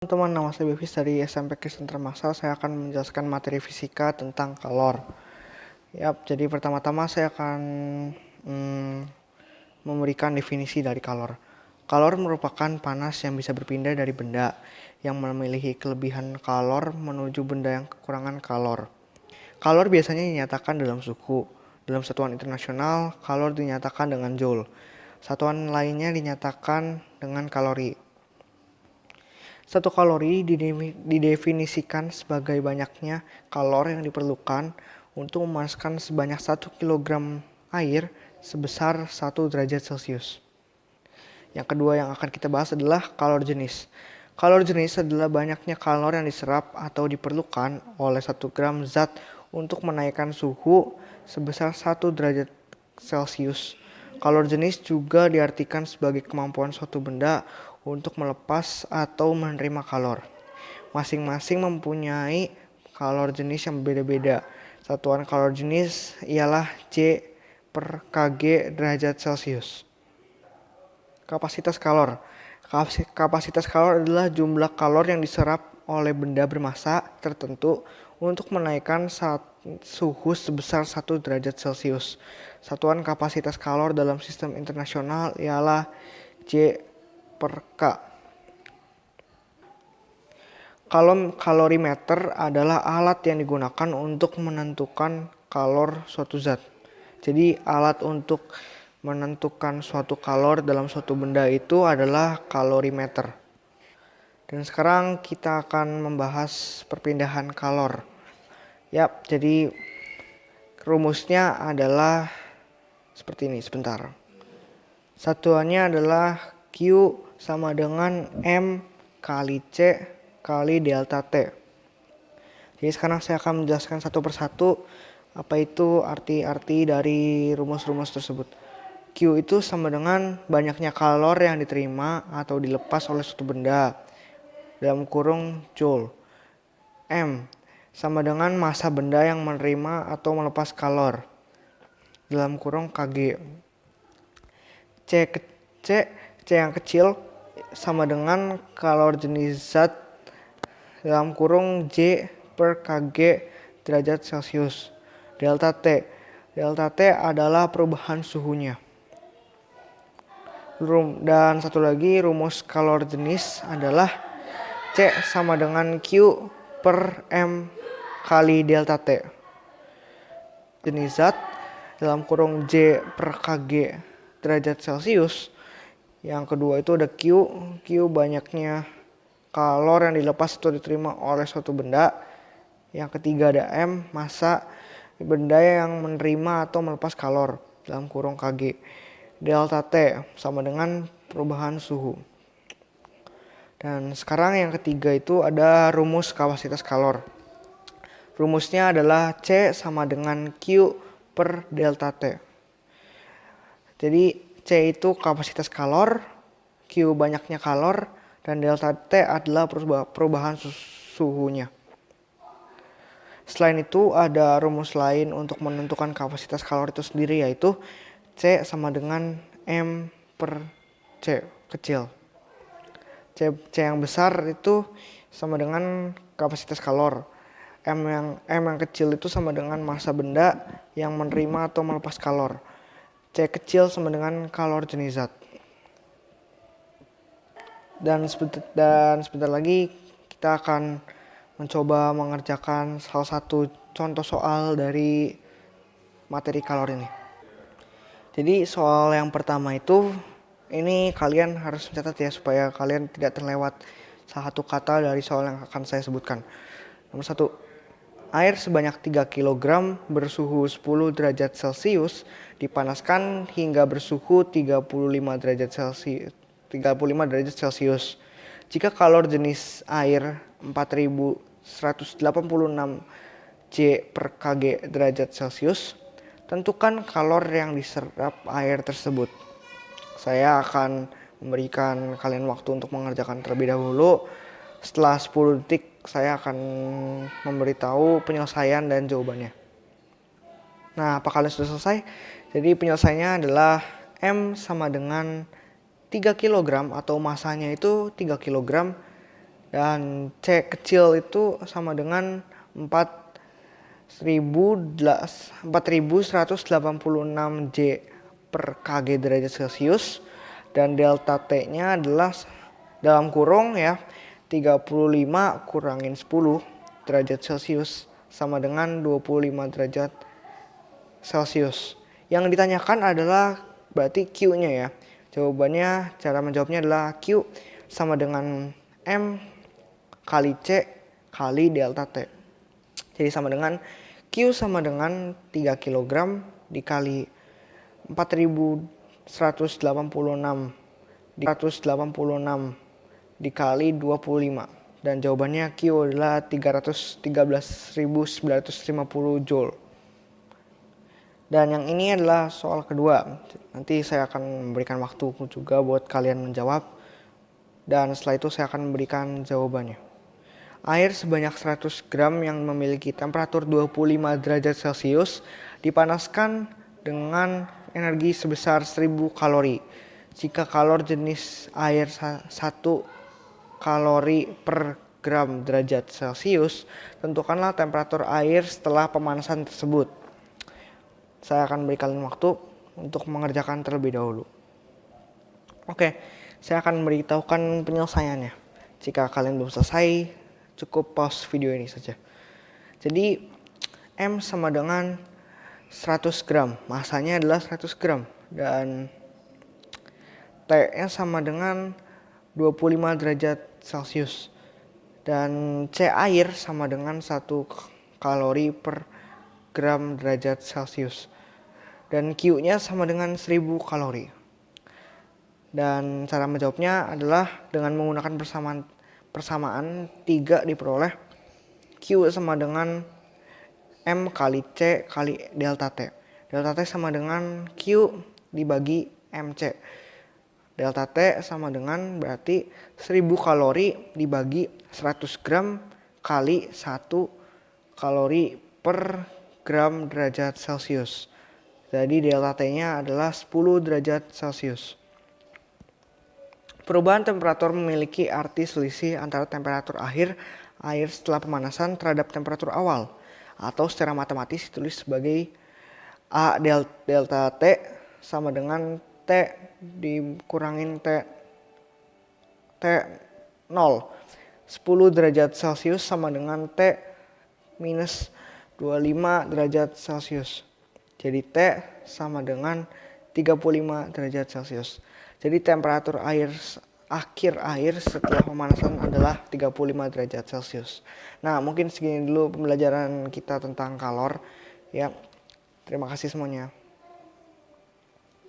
Teman-teman, nama saya Bevis dari SMP Kristen Termasal. Saya akan menjelaskan materi fisika tentang kalor. Jadi pertama-tama saya akan memberikan definisi dari kalor. Kalor merupakan panas yang bisa berpindah dari benda yang memiliki kelebihan kalor menuju benda yang kekurangan kalor. Kalor biasanya dinyatakan dalam suhu. Dalam satuan internasional, kalor dinyatakan dengan joule. Satuan lainnya dinyatakan dengan kalori. Satu kalori didefinisikan sebagai banyaknya kalor yang diperlukan untuk memanaskan sebanyak 1 kg air sebesar 1 derajat Celcius. Yang kedua yang akan kita bahas adalah kalor jenis. Kalor jenis adalah banyaknya kalor yang diserap atau diperlukan oleh 1 gram zat untuk menaikkan suhu sebesar 1 derajat Celcius. Kalor jenis juga diartikan sebagai kemampuan suatu benda untuk melepas atau menerima kalor. Masing-masing mempunyai kalor jenis yang berbeda-beda. Satuan kalor jenis ialah J per Kg derajat Celcius. Kapasitas kalor. Kapasitas kalor adalah jumlah kalor yang diserap oleh benda bermassa tertentu untuk menaikkan suhu sebesar 1 derajat Celcius. Satuan kapasitas kalor dalam sistem internasional ialah J per K. Kalorimeter adalah alat yang digunakan untuk menentukan kalor suatu zat. Jadi alat untuk menentukan suatu kalor dalam suatu benda itu adalah kalorimeter. Dan sekarang kita akan membahas perpindahan kalor. Jadi rumusnya adalah seperti ini, sebentar. Satuannya adalah Q sama dengan M kali C kali delta T. Jadi sekarang saya akan menjelaskan satu persatu apa itu arti-arti dari rumus-rumus tersebut. Q itu sama dengan banyaknya kalor yang diterima atau dilepas oleh suatu benda dalam kurung joule. M sama dengan massa benda yang menerima atau melepas kalor dalam kurung Kg. C yang kecil sama dengan kalor jenis zat dalam kurung J per Kg derajat Celcius. Delta T adalah perubahan suhunya. Dan satu lagi rumus kalor jenis adalah C sama dengan Q per M kali delta T. Jenis zat dalam kurung J per Kg derajat Celcius. Yang kedua itu ada Q banyaknya kalor yang dilepas atau diterima oleh suatu benda. Yang ketiga ada M, massa benda yang menerima atau melepas kalor dalam kurung Kg. Delta T sama dengan perubahan suhu. Dan sekarang yang ketiga itu ada rumus kapasitas kalor. Rumusnya adalah C sama dengan Q per delta T. Jadi C itu kapasitas kalor, Q banyaknya kalor, dan delta T adalah perubahan suhunya. Selain itu ada rumus lain untuk menentukan kapasitas kalor itu sendiri, yaitu C sama dengan M per C kecil. C yang besar itu sama dengan kapasitas kalor. M yang kecil itu sama dengan massa benda yang menerima atau melepas kalor. C kecil sama dengan kalor jenis zat. Dan sebentar lagi kita akan mencoba mengerjakan salah satu contoh soal dari materi kalor ini. Jadi soal yang pertama itu, ini kalian harus mencatat ya supaya kalian tidak terlewat salah satu kata dari soal yang akan saya sebutkan. Nomor 1. Air sebanyak 3 kg bersuhu 10 derajat Celcius dipanaskan hingga bersuhu 35 derajat Celcius. Jika kalor jenis air 4186 J per Kg derajat Celcius, tentukan kalor yang diserap air tersebut. Saya akan memberikan kalian waktu untuk mengerjakan terlebih dahulu. Setelah 10 detik saya akan memberitahu penyelesaian dan jawabannya. Nah, apa kalian sudah selesai? Jadi penyelesaiannya adalah M sama dengan 3 kg atau masanya itu 3 kg Dan C kecil itu sama dengan 4186 J per Kg derajat Celcius. Dan delta T-nya adalah dalam kurung ya 35 kurangin 10 derajat Celcius sama dengan 25 derajat Celcius. Yang ditanyakan adalah berarti Q-nya ya. Jawabannya, cara menjawabnya adalah Q sama dengan M kali C kali delta T. Jadi sama dengan Q sama dengan 3 kg dikali 4186 dikali 25. Dan jawabannya Q adalah 313.950 Joule. Dan yang ini adalah soal kedua. Nanti saya akan memberikan waktu juga buat kalian menjawab. Dan setelah itu saya akan memberikan jawabannya. Air sebanyak 100 gram yang memiliki temperatur 25 derajat Celcius dipanaskan dengan energi sebesar 1000 kalori. Jika kalor jenis air 1 kalori per gram derajat Celcius, tentukanlah temperatur air setelah pemanasan tersebut. Saya akan beri kalian waktu untuk mengerjakan terlebih dahulu. Oke, saya akan memberitahukan penyelesaiannya. Jika kalian belum selesai, cukup pause video ini saja. Jadi, M sama dengan 100 gram. Masanya adalah 100 gram. Dan T-nya sama dengan 25 derajat Celcius. Dan C air sama dengan 1 kalori per gram derajat Celcius. Dan Q-nya sama dengan 1000 kalori. Dan cara menjawabnya adalah dengan menggunakan persamaan 3 diperoleh Q sama dengan M kali C kali delta T. Delta T sama dengan Q dibagi MC. Delta T sama dengan berarti 1000 kalori dibagi 100 gram kali 1 kalori per gram derajat Celcius. Jadi delta T-nya adalah 10 derajat Celcius. Perubahan temperatur memiliki arti selisih antara temperatur akhir air setelah pemanasan terhadap temperatur awal, atau secara matematis ditulis sebagai A delta T sama dengan T dikurangin T 0. 10 derajat Celcius sama dengan T minus 25 derajat Celcius. Jadi T sama dengan 35 derajat Celcius. Jadi temperatur akhir air setelah pemanasan adalah 35 derajat Celcius. Nah, mungkin segini dulu pembelajaran kita tentang kalor. Ya, terima kasih semuanya.